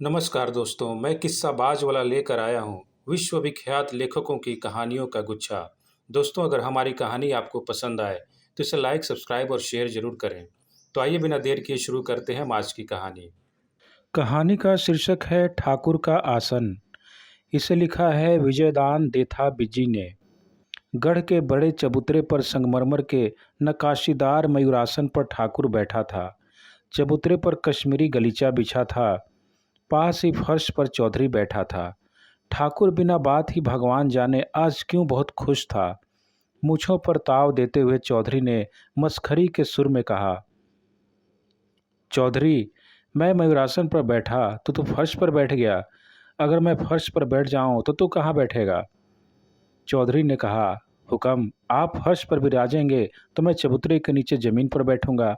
नमस्कार दोस्तों, मैं किस्साबाज वाला लेकर आया हूँ विश्वविख्यात लेखकों की कहानियों का गुच्छा। दोस्तों, अगर हमारी कहानी आपको पसंद आए तो इसे लाइक, सब्सक्राइब और शेयर जरूर करें। तो आइए बिना देर किए शुरू करते हैं हम आज की कहानी। कहानी का शीर्षक है ठाकुर का आसन। इसे लिखा है विजयदान देथा बिजी ने। गढ़ के बड़े चबूतरे पर संगमरमर के नक्काशीदार मयूरासन पर ठाकुर बैठा था। चबूतरे पर कश्मीरी गलीचा बिछा था। पास ही फर्श पर चौधरी बैठा था। ठाकुर बिना बात ही भगवान जाने आज क्यों बहुत खुश था। मूछों पर ताव देते हुए चौधरी ने मस्खरी के सुर में कहा, चौधरी, मैं मयूरासन पर बैठा तो तू फर्श पर बैठ गया। अगर मैं फर्श पर बैठ जाऊं तो तू कहाँ बैठेगा? चौधरी ने कहा, हुक्म, आप फर्श पर विराजेंगे तो मैं चबूतरे के नीचे जमीन पर बैठूंगा।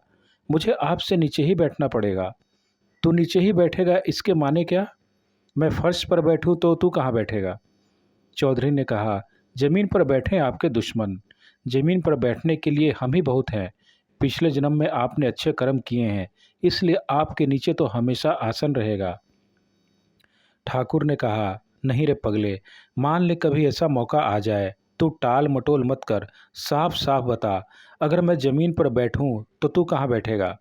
मुझे आपसे नीचे ही बैठना पड़ेगा। तू नीचे ही बैठेगा इसके माने क्या? मैं फर्श पर बैठूं तो तू कहाँ बैठेगा? चौधरी ने कहा, जमीन पर बैठे आपके दुश्मन। जमीन पर बैठने के लिए हम ही बहुत हैं। पिछले जन्म में आपने अच्छे कर्म किए हैं, इसलिए आपके नीचे तो हमेशा आसन रहेगा। ठाकुर ने कहा, नहीं रे पगले, मान ले कभी ऐसा मौका आ जाए, तू टाल मटोल मत कर, साफ साफ बता, अगर मैं जमीन पर बैठूं तो तू कहाँ बैठेगा?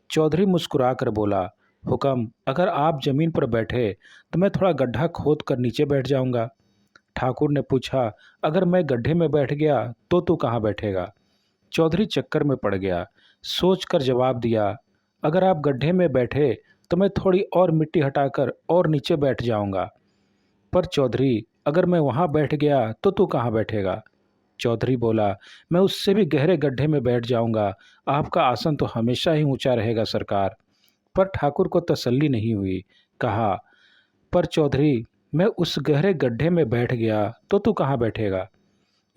चौधरी मुस्कुरा कर बोला, हुक्म, अगर आप जमीन पर बैठे तो मैं थोड़ा गड्ढा खोद कर नीचे बैठ जाऊंगा। ठाकुर ने पूछा, अगर मैं गड्ढे में बैठ गया तो तू कहाँ बैठेगा? चौधरी चक्कर में पड़ गया। सोचकर जवाब दिया, अगर आप गड्ढे में बैठे तो मैं थोड़ी और मिट्टी हटाकर और नीचे बैठ जाऊंगा। पर चौधरी, अगर मैं वहां बैठ गया तो तू कहाँ बैठेगा? चौधरी बोला, मैं उससे भी गहरे गड्ढे में बैठ जाऊंगा। आपका आसन तो हमेशा ही ऊंचा रहेगा सरकार। पर ठाकुर को तसल्ली नहीं हुई। कहा, पर चौधरी, मैं उस गहरे गड्ढे में बैठ गया तो तू कहाँ बैठेगा?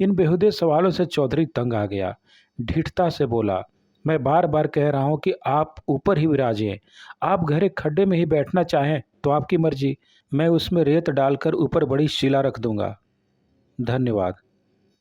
इन बेहुदे सवालों से चौधरी तंग आ गया। ढीठता से बोला, मैं बार बार कह रहा हूँ कि आप ऊपर ही विराजें। आप गहरे खड्डे में ही बैठना चाहें तो आपकी मर्जी। मैं उसमें रेत डालकर ऊपर बड़ी शिला रख दूंगा। धन्यवाद।